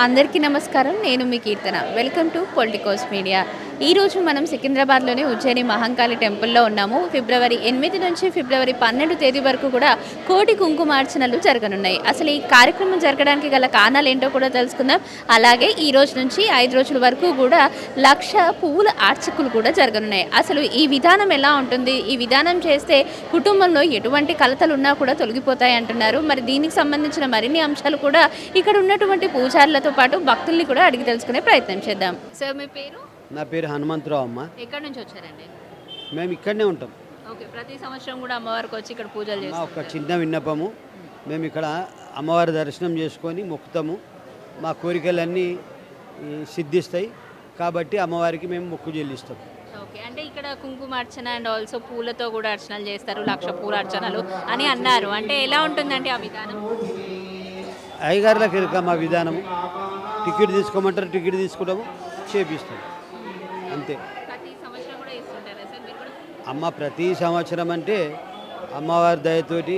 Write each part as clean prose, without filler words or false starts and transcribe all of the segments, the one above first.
అందరికీ నమస్కారం. నేను మీ Keerthana. Welcome to Politicos Media. ఈరోజు మనం సికింద్రాబాద్లోని ఉజ్జయిని మహంకాళి టెంపుల్లో ఉన్నాము. ఫిబ్రవరి 8 నుంచి ఫిబ్రవరి 12 తేదీ వరకు కూడా కోటి కుంకుమార్చనలు జరగనున్నాయి. అసలు ఈ కార్యక్రమం జరగడానికి గల కారణాలు ఏంటో కూడా తెలుసుకుందాం. అలాగే ఈ రోజు నుంచి 5 రోజుల వరకు కూడా 1,00,000 పువ్వుల అర్చకులు కూడా జరగనున్నాయి. అసలు ఈ విధానం ఎలా ఉంటుంది? ఈ విధానం చేస్తే కుటుంబంలో ఎటువంటి కలతలు ఉన్నా కూడా తొలగిపోతాయి అంటున్నారు. మరి దీనికి సంబంధించిన మరిన్ని అంశాలు కూడా ఇక్కడ ఉన్నటువంటి పూజారులతో పాటు భక్తుల్ని కూడా అడిగి తెలుసుకునే ప్రయత్నం చేద్దాం. సార్ మీ పేరు? నా పేరు హనుమంతరావు అమ్మ. ఎక్కడి నుంచి వచ్చారండి? మేము ఇక్కడనే ఉంటాం. ఓకే. ప్రతి సంవత్సరం కూడా అమ్మవారికి వచ్చి ఇక్కడ పూజలు మా చేస్తాం. ఒక చిన్న విన్నపము, మేము ఇక్కడ అమ్మవారి దర్శనం చేసుకొని మొక్కుతాము. మా కోరికలన్నీ సిద్ధిస్తాయి కాబట్టి అమ్మవారికి మేము మొక్కు చెల్లిస్తాం. ఓకే. అంటే ఇక్కడ కుంకుమార్చన అండ్ ఆల్సో పూలతో కూడా అర్చనలు చేస్తారు, 1,00,000 పూల అర్చనలు అని అన్నారు. అంటే ఎలా ఉంటుందంటే ఆ విధానం? అయ్యగారులకు ఎరుక మా విధానము. టికెట్ తీసుకోమంటారు, టికెట్ తీసుకుంటాము, చేపిస్తాం, అంతే. ప్రతి సంవత్సరం కూడా ఇస్తుంటారా సార్ మీరు కూడా? అమ్మ ప్రతి సంవత్సరం అంటే అమ్మవారి దయతోటి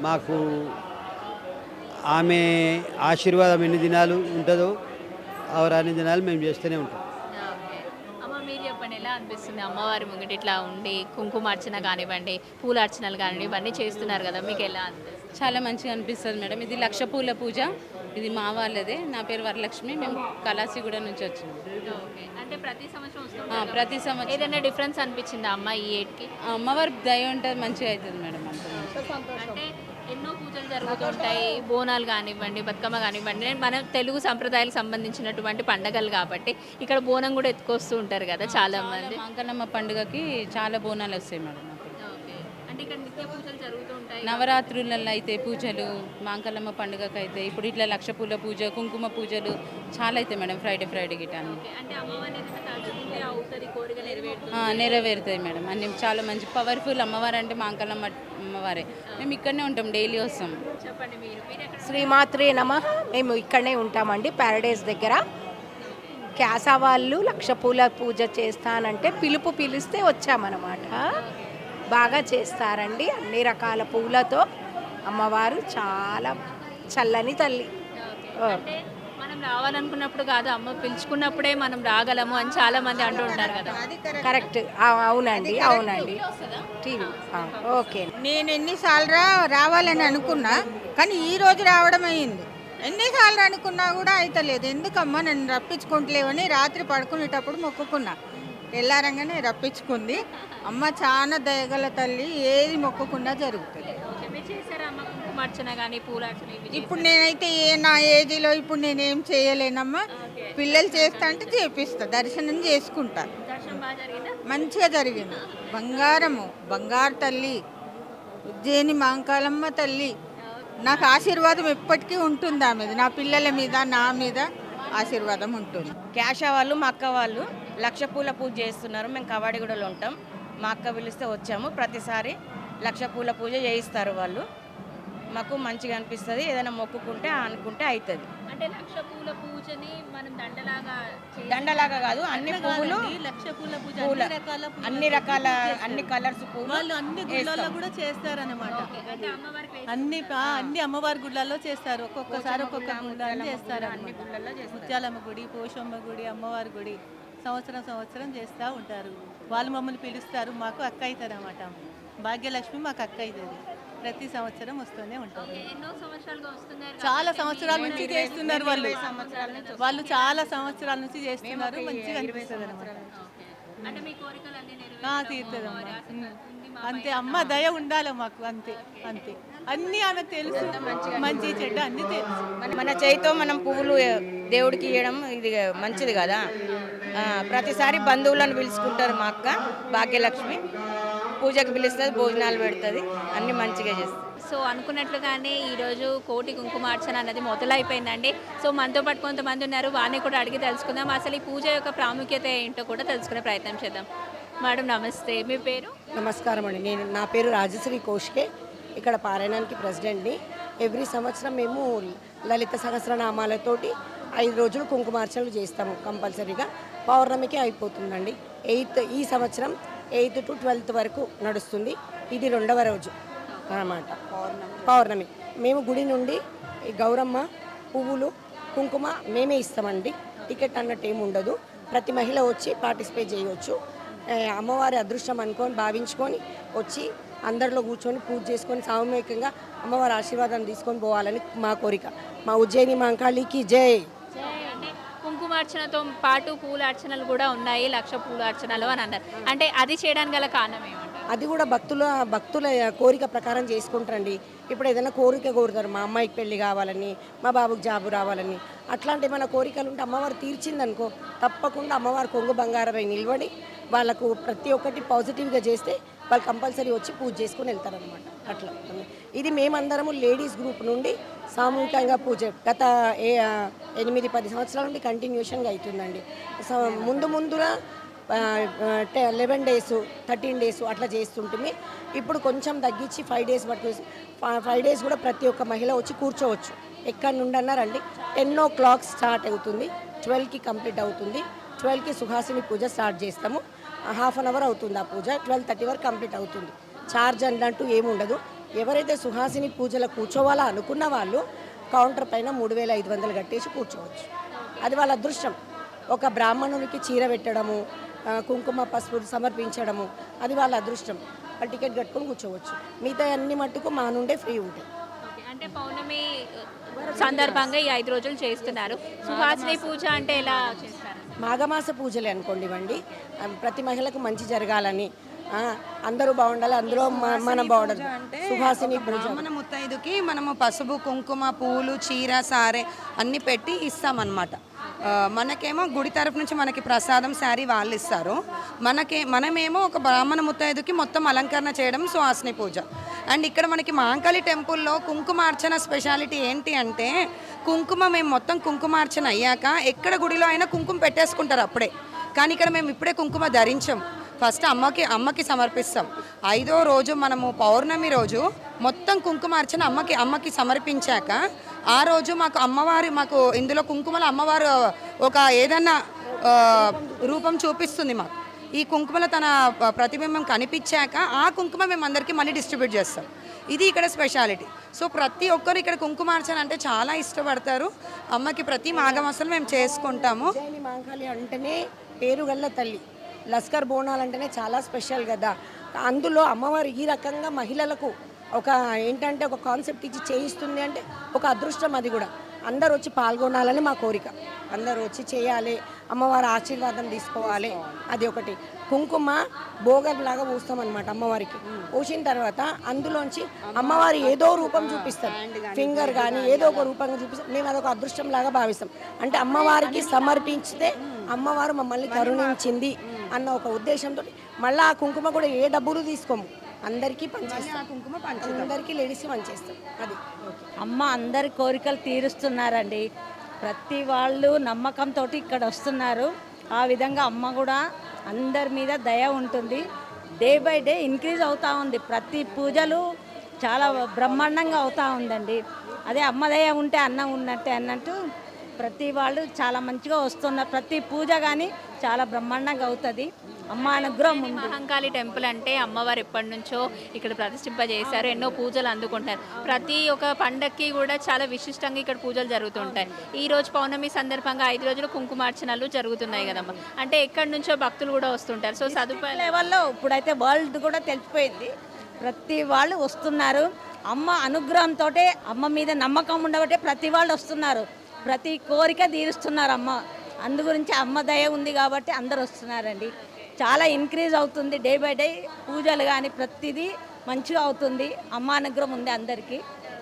మాకు ఆమె ఆశీర్వాదం ఎన్ని దినాలు ఉంటుందో అన్ని దినాలు మేము చేస్తూనే ఉంటాం. ఓకే. అమ్మ మీరు చెప్పండి, ఎలా అనిపిస్తుంది అమ్మవారి ముంగిట ఇట్లా ఉండి కుంకుమార్చన కానివ్వండి, పూల అర్చనలు కానివ్వండి, ఇవన్నీ చేస్తున్నారు కదా, మీకు ఎలా అనిపిస్తుంది? చాలా మంచిగా అనిపిస్తుంది మేడం. ఇది 1,00,000 పూల పూజ. ఇది మా వాళ్ళదే. నా పేరు వరలక్ష్మి. మేము కలాసిగూడ నుంచి వచ్చినాం. ఓకే. అంటే ప్రతి సంవత్సరం వస్తుంటారు కదా? ప్రతి సంవత్సరం. ఏదైనా డిఫరెన్స్ అనిపించిందా అమ్మ ఈ ఏట్కి? అమ్మవారి దయ ఉంటుంది, మంచిగా అవుతుంది మేడం. అంటే ఎన్నో పూజలు జరుగుతుంటాయి, బోనాలు కానివ్వండి, బతుకమ్మ కానివ్వండి, మన తెలుగు సంప్రదాయాలకు సంబంధించినటువంటి పండగలు కాబట్టి ఇక్కడ బోనం కూడా ఎత్తుకొస్తూ ఉంటారు కదా చాలా మంది. మాంకలమ్మ పండుగకి చాలా బోనాలు వస్తాయి మేడం. ఓకే. అంటే ఇక్కడ నిత్య పూజలు జరుగుతూ ఉంటాయి. నవరాత్రులలో అయితే పూజలు, మాంకలమ్మ పండుగకి అయితే ఇప్పుడు ఇట్లా 1,00,000 పూల పూజ, కుంకుమ పూజలు చాలా అవుతాయి మేడం. ఫ్రైడే గిట అన్ని. అంటే అమ్మవారిని ఏదైనా తలుచుకుంటే అవుతుంది, కోరిక నెరవేరుతుంది. నెరవేరుతాయి మేడం. అన్ని చాలా మంచి పవర్ఫుల్ అమ్మవారు అంటే మాంకలమ్మ అమ్మవారే. మేము ఇక్కడనే ఉంటాం, డైలీ వస్తాం. చెప్పండి మీరు ఎక్కడ? శ్రీమాత్రే నమః. మేము ఇక్కడనే ఉంటామండి, ప్యారడైజ్ దగ్గర. క్యాసా వాళ్ళు 1,00,000 పూల పూజ చేస్తానంటే పిలిస్తే వచ్చామన్నమాట. బాగా చేస్తారండి, అన్ని రకాల పూలతో. అమ్మవారు చాలా చల్లని తల్లి. అంటే మనం రావాలనుకున్నప్పుడు కాదు, అమ్మ పిలుచుకున్నప్పుడే మనం రాగలము అని చాలా మంది అంటూ ఉంటారు కదా. కరెక్ట్. అవునండి. TV okay. నేను ఎన్నిసార్లు రావాలని అనుకున్నా, కానీ ఈ రోజు రావడం అయింది. ఎన్నిసార్లు అనుకున్నా కూడా అయితలేదు. ఎందుకమ్మా నన్ను రప్పించుకుంటలేవని రాత్రి పడుకునేటప్పుడు మొక్కుకున్నా. తెల్లారంగానే రప్పించుకుంది. అమ్మ చాలా దయగల తల్లి, ఏది మొక్కకుండా జరుగుతుంది. కుంకుమార్చన కానీ పూలార్చన ఇప్పుడు నేనైతే నా ఏజ్లో ఇప్పుడు నేనేం చేయలేనమ్మా. పిల్లలు చేస్తా అంటే చేపిస్తా, దర్శనం చేసుకుంటా. మంచిగా జరిగింది. బంగారు తల్లి, ఉజ్జయిని మహంకాళమ్మ తల్లి. నాకు ఆశీర్వాదం ఎప్పటికీ ఉంటుంది ఆమె మీద, నా పిల్లల మీద, నా మీద ఆశీర్వాదం ఉంటుంది. క్యాషా వాళ్ళు మా అక్క వాళ్ళు 1,00,000 పూల పూజ చేస్తున్నారు. మేము కవాడిగూడలో ఉంటాం. మా అక్క పిలిస్తే వచ్చాము. ప్రతిసారి 1,00,000 పూల పూజ చేయిస్తారు వాళ్ళు. మాకు మంచిగా అనిపిస్తుంది. ఏదైనా మొక్కుకుంటే అనుకుంటే అవుతుంది. అంటే 1,00,000 పూల పూజని మనం దండలాగా కాదు, అన్ని పువ్వులు, 1,00,000 పూల పూజ, అన్ని రకాల అన్ని కలర్స్ పువ్వులు వాళ్ళు అన్ని గుళ్ళల్లో కూడా చేస్తారన్నమాట. అన్ని అమ్మవారి గుళ్ళల్లో చేస్తారు. ఒక్కొక్కసారి ఒక్కొక్క గుళ్ళల్లో చేస్తారు. అన్ని గుళ్ళల్లో చేస్తారు. ముత్యాలమ్మ గుడి, పోషమ్మ గుడి, అమ్మవారి గుడి సంవత్సరం చేస్తూ ఉంటారు. వాళ్ళు మమ్మల్ని పిలుస్తారు. మాకు అక్క అవుతుంది అన్నమాట. భాగ్యలక్ష్మి మాకు అక్క అవుతుంది. ప్రతి సంవత్సరం వస్తూనే ఉంటారు. చాలా సంవత్సరాల నుంచి చేస్తున్నారు వాళ్ళు చాలా సంవత్సరాల నుంచి చేస్తున్నారు. మంచిగా అనిపిస్తుంది అనమాట. తీరుతుందమ్మా. అంతే, అమ్మ దయ ఉండాలి మాకు. అంతే అన్నీ ఆమెకు తెలుసు. మంచి చెడ్డ అన్నీ తెలుసు. మన చేయితో మనం పువ్వులు దేవుడికి ఇవ్వడం ఇది మంచిది కదా. ప్రతిసారి బంధువులను పిలుచుకుంటారు మా అక్క భాగ్యలక్ష్మి. పూజకు పిలుస్తుంది, భోజనాలు పెడుతుంది, అన్ని మంచిగా చేస్తుంది. సో అనుకున్నట్లుగానే ఈరోజు కోటి కుంకుమార్చన అనేది మొదలైపోయిందండి. సో మనతో పాటు కొంతమంది ఉన్నారు, వారిని కూడా అడిగి తెలుసుకుందాం. అసలు ఈ పూజ యొక్క ప్రాముఖ్యత ఏంటో కూడా తెలుసుకునే ప్రయత్నం చేద్దాం. మేడం నమస్తే, మీ పేరు? నమస్కారం అండి. నా పేరు రాజశ్రీ కోష్కే. ఇక్కడ పారాయణానికి ప్రెసిడెంట్ని. ఎవ్రీ సంవత్సరం మేము లలిత సహస్రనామాలతోటి 5 రోజులు కుంకుమార్చనలు చేస్తాము కంపల్సరీగా. పౌర్ణమికి అయిపోతుందండి. ఈ సంవత్సరం 8th to 12th వరకు నడుస్తుంది. ఇది 2వ రోజు అన్నమాట, పౌర్ణమి. మేము గుడి నుండి గౌరమ్మ పువ్వులు కుంకుమ మేమే ఇస్తామండి. టికెట్ అన్నట్టు ఏమి ఉండదు. ప్రతి మహిళ వచ్చి పార్టిసిపేట్ చేయవచ్చు. అమ్మవారి అదృష్టం అనుకొని భావించుకొని వచ్చి అందరిలో కూర్చొని పూజ చేసుకొని సామూహికంగా అమ్మవారి ఆశీర్వాదం తీసుకొని పోవాలని మా కోరిక. మా ఉజ్జయిని మహంకాళికి జై. అంటే కుంకుమార్చనతో పాటు పూల అర్చనలు కూడా ఉన్నాయి, లక్ష పూల అర్చనలు అని అన్నారు. అంటే అది చేయడానికి గల కారణం ఏమంటారు? అది కూడా భక్తుల కోరిక ప్రకారం చేసుకుంటారండి. ఇప్పుడు ఏదైనా కోరిక కోరుతారు, మా అమ్మాయికి పెళ్లి కావాలని, మా బాబుకి జాబు రావాలని, అట్లాంటి ఏమైనా కోరికలు ఉంటే అమ్మవారు తీర్చిందనుకో తప్పకుండా అమ్మవారు కొంగు బంగారమై నిలబడి వాళ్ళకు ప్రతి ఒక్కటి పాజిటివ్గా చేస్తే వాళ్ళు కంపల్సరీ వచ్చి పూజ చేసుకుని వెళ్తారనమాట. అట్లా ఇది మేమందరము లేడీస్ గ్రూప్ నుండి సామూహికంగా పూజ గత 8-10 సంవత్సరాల నుండి కంటిన్యూషన్గా అవుతుందండి. ముందుగా 11 days 13 days అట్లా చేస్తుంటుంది. ఇప్పుడు కొంచెం తగ్గించి 5 days పట్టుకు 5 days కూడా ప్రతి ఒక్క మహిళ వచ్చి కూర్చోవచ్చు. ఎక్కడి నుండి అన్నారండి 10 o'clock స్టార్ట్ అవుతుంది, 12కి కంప్లీట్ అవుతుంది. 12కి సుహాసిని పూజ స్టార్ట్ చేస్తాము. హాఫ్ అన్ అవర్ అవుతుంది ఆ పూజ. 12:30 వరకు కంప్లీట్ అవుతుంది. ఛార్జ్ అన్నట్టు ఏముండదు. ఎవరైతే సుహాసిని పూజలో కూర్చోవాలా అనుకున్న వాళ్ళు కౌంటర్ పైన 3,500 కట్టేసి కూర్చోవచ్చు. అది వాళ్ళ అదృష్టం. ఒక బ్రాహ్మణునికి చీర పెట్టడము, కుంకుమ పసుపు సమర్పించడము అది వాళ్ళ అదృష్టం. వాళ్ళు టికెట్ కట్టుకొని కూర్చోవచ్చు. మిగతా అన్ని మట్టుకు మా నుండే ఫ్రీ ఉంటాయి. అంటే పౌర్ణమి సందర్భంగా ఈ 5 రోజులు చేస్తున్నారు. సుహాసిని పూజ అంటే ఎలా చేస్తారు? మాఘమాస పూజలే అనుకోండి ఇవ్వండి. ప్రతి మహిళకు మంచి జరగాలని, అందరూ బాగుండాలి, అందులో మనం బాగుండాలి. సుహాసిని పూజ బ్రాహ్మణ ముత్తైదుకి మనము పసుపు కుంకుమ పూలు చీర సారే అన్ని పెట్టి ఇస్తామన్నమాట. మనకేమో గుడి తరపు నుంచి మనకి ప్రసాదం శారీ వాళ్ళు ఇస్తారు. మనమేమో ఒక బ్రాహ్మణ ముత్తైదుకి మొత్తం అలంకరణ చేయడం సుహాసిని పూజ. అండ్ ఇక్కడ మనకి మహంకాళి టెంపుల్లో కుంకుమార్చన స్పెషాలిటీ ఏంటి అంటే కుంకుమ మేము మొత్తం కుంకుమార్చన అయ్యాక ఎక్కడ గుడిలో అయినా కుంకుమ పెట్టేసుకుంటారు అప్పుడే. కానీ ఇక్కడ మేము ఇప్పుడే కుంకుమ ధరించాం. ఫస్ట్ అమ్మకి సమర్పిస్తాం. 5వ రోజు మనము పౌర్ణమి రోజు మొత్తం కుంకుమార్చన అమ్మకి సమర్పించాక ఆ రోజు మాకు ఇందులో కుంకుమలో అమ్మవారు ఒక ఏదన్నా రూపం చూపిస్తుంది మాకు. ఈ కుంకుమలో తన ప్రతిబింబం కనిపించాక ఆ కుంకుమ మేము అందరికీ మళ్ళీ డిస్ట్రిబ్యూట్ చేస్తాం. ఇది ఇక్కడ స్పెషాలిటీ. సో ప్రతి ఒక్కరు ఇక్కడ కుంకుమార్చన అంటే చాలా ఇష్టపడతారు. అమ్మకి ప్రతి మాఘమాసంలో మేము చేసుకుంటాము. ఉజ్జయిని మహంకాళి అంటేనే పేరుగల్ల తల్లి. లస్కర్ బోనాలు అంటేనే చాలా స్పెషల్ కదా. అందులో అమ్మవారు ఈ రకంగా మహిళలకు ఒక ఏంటంటే ఒక కాన్సెప్ట్ ఇచ్చి చేయిస్తుంది అంటే ఒక అదృష్టం. అది కూడా అందరూ వచ్చి పాల్గొనాలని మా కోరిక. అందరూ వచ్చి చేయాలి, అమ్మవారి ఆశీర్వాదం తీసుకోవాలి. అది ఒకటి. కుంకుమ భోగంలాగా పూస్తామన్నమాట అమ్మవారికి. పూసిన తర్వాత అందులోంచి అమ్మవారి ఏదో రూపం చూపిస్తారు, ఫింగర్ కానీ ఏదో ఒక రూపంగా చూపిస్తారు. మేము అదొక అదృష్టం లాగా భావిస్తాం. అంటే అమ్మవారికి సమర్పించితే అమ్మవారు మమ్మల్ని కరుణించింది అన్న ఒక ఉద్దేశంతో మళ్ళీ ఆ కుంకుమ కూడా ఏ డబ్బులు తీసుకోము, అందరికీ పంచేస్తాం. కుంకుమ అందరికీ లేడీస్ పంచేస్తాం. అది అమ్మ అందరి కోరికలు తీరుస్తున్నారండి. ప్రతి వాళ్ళు నమ్మకంతో ఇక్కడ వస్తున్నారు. ఆ విధంగా అమ్మ కూడా అందరి మీద దయ ఉంటుంది. డే బై డే ఇంక్రీజ్ అవుతూ ఉంది. ప్రతి పూజలు చాలా బ్రహ్మాండంగా అవుతూ ఉందండి. అదే అమ్మ దయ ఉంటే అన్నం ఉన్నట్టే అన్నట్టు ప్రతి వాళ్ళు చాలా మంచిగా వస్తున్నారు. ప్రతి పూజ కానీ చాలా బ్రహ్మాండంగా అవుతుంది. అమ్మ అనుగ్రహం ఉంది. మహంకాళి టెంపుల్ అంటే అమ్మవారు ఎప్పటి నుంచో ఇక్కడ ప్రతిష్ఠింపజేశారు. ఎన్నో పూజలు అందుకుంటారు. ప్రతి ఒక్క పండక్కి కూడా చాలా విశిష్టంగా ఇక్కడ పూజలు జరుగుతుంటాయి. ఈ రోజు పౌర్ణమి సందర్భంగా 5 రోజులు కుంకుమార్చనలు జరుగుతున్నాయి కదమ్మా. అంటే ఎక్కడి నుంచో భక్తులు కూడా వస్తుంటారు. సో సదుపాయం లెవెల్లో ఇప్పుడైతే వరల్డ్ కూడా తెలిసిపోయింది. ప్రతి వాళ్ళు వస్తున్నారు. అమ్మ అనుగ్రహంతో అమ్మ మీద నమ్మకం ఉండబట్టే ప్రతి వాళ్ళు వస్తున్నారు. ప్రతి కోరిక తీరుస్తున్నారు అమ్మ. అందు గురించి అమ్మ దయ ఉంది కాబట్టి అందరు వస్తున్నారండి. చాలా ఇంక్రీజ్ అవుతుంది. డే బై డే పూజలు కానీ ప్రతిదీ మంచిగా అవుతుంది. అమ్మ అనుగ్రహం ఉంది అందరికీ.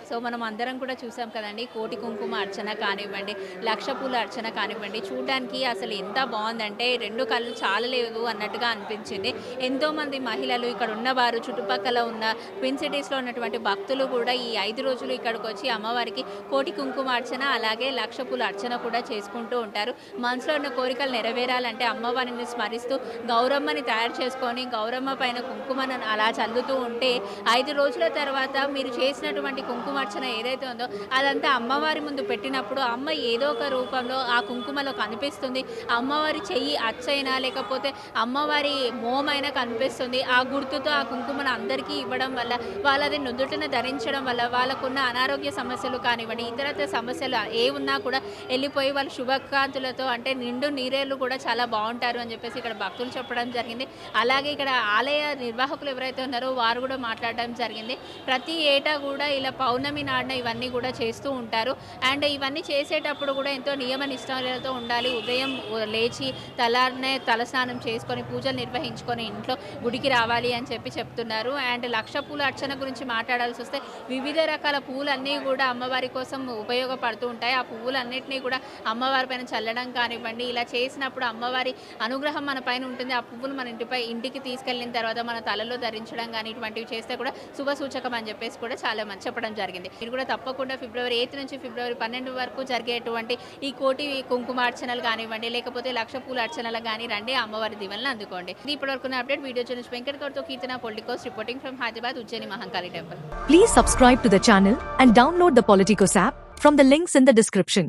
సో మనం అందరం కూడా చూసాం కదండి. కోటి కుంకుమ అర్చన కానివ్వండి, లక్ష పూల అర్చన కానివ్వండి, చూడడానికి అసలు ఎంత బాగుందంటే 2 కళ్ళు చాలలేదు అన్నట్టుగా అనిపించింది. ఎంతోమంది మహిళలు ఇక్కడ ఉన్నవారు, చుట్టుపక్కల ఉన్న ట్విన్ సిటీస్లో ఉన్నటువంటి భక్తులు కూడా ఈ 5 రోజులు ఇక్కడికి వచ్చి అమ్మవారికి కోటి కుంకుమ అర్చన అలాగే లక్ష పూల అర్చన కూడా చేసుకుంటూ ఉంటారు. మనసులో ఉన్న కోరికలు నెరవేరాలంటే అమ్మవారిని స్మరిస్తూ గౌరమ్మని తయారు చేసుకొని గౌరమ్మ పైన కుంకుమను అలా చల్లుతూ ఉంటే 5 రోజుల తర్వాత మీరు చేసినటువంటి కుంకుమ కుంకుమార్చన ఏదైతే ఉందో అదంతా అమ్మవారి ముందు పెట్టినప్పుడు అమ్మ ఏదో ఒక రూపంలో ఆ కుంకుమలో కనిపిస్తుంది. అమ్మవారి చెయ్యి అచ్చైనా లేకపోతే అమ్మవారి మోమైనా కనిపిస్తుంది. ఆ గుర్తుతో ఆ కుంకుమను అందరికీ ఇవ్వడం వల్ల వాళ్ళది నుదుటిన ధరించడం వల్ల వాళ్ళకున్న అనారోగ్య సమస్యలు కానివ్వండి, ఇతరత్ర సమస్యలు ఏ ఉన్నా కూడా వెళ్ళిపోయి వాళ్ళు శుభకాంతులతో అంటే నిండు నీరేళ్ళు కూడా చాలా బాగుంటారు అని చెప్పేసి ఇక్కడ భక్తులు చెప్పడం జరిగింది. అలాగే ఇక్కడ ఆలయ నిర్వాహకులు ఎవరైతే ఉన్నారో వారు కూడా మాట్లాడడం జరిగింది. ప్రతి ఏటా కూడా ఇలా పౌర్ణమి నాడున ఇవన్నీ కూడా చేస్తూ ఉంటారు. అండ్ ఇవన్నీ చేసేటప్పుడు కూడా ఎంతో నియమ నిష్ఠలతో ఉండాలి. ఉదయం లేచి తలారనే తలస్నానం చేసుకొని పూజలు నిర్వహించుకొని ఇంట్లో గుడికి రావాలి అని చెప్పి చెప్తున్నారు. అండ్ లక్ష పూల అర్చన గురించి మాట్లాడాల్సి వస్తే వివిధ రకాల పూలన్నీ కూడా అమ్మవారి కోసం ఉపయోగపడుతూ ఉంటాయి. ఆ పువ్వులన్నింటినీ కూడా అమ్మవారి పైన చల్లడం కానివ్వండి, ఇలా చేసినప్పుడు అమ్మవారి అనుగ్రహం మన పైన ఉంటుంది. ఆ పువ్వులు మన ఇంటికి తీసుకెళ్ళిన తర్వాత మన తలలో ధరించడం కానీ ఇటువంటివి చేస్తే కూడా శుభ సూచకం అని చెప్పేసి కూడా చాలా మంది చెప్పడం జరిగింది. మీరు కూడా తప్పకుండా ఫిబ్రవరి 8 నుంచి ఫిబ్రవరి 12 వరకు జరిగేటువంటి ఈ కోటి కుంకుమార్చనలు కానివ్వండి, లేకపోతే లక్ష పూల అర్చనలు కానీ రండి, అమ్మవారి దీవెనలు అందుకోండి. ఇది ఇప్పటివరకు అప్డేట్. వీడియో చూసి వెంకట్ గౌడ్తో Keerthana, Politicos reporting from Hyderabad, Ujjaini Mahankali temple. Please subscribe to the channel and download the Politicos app from the links in the description.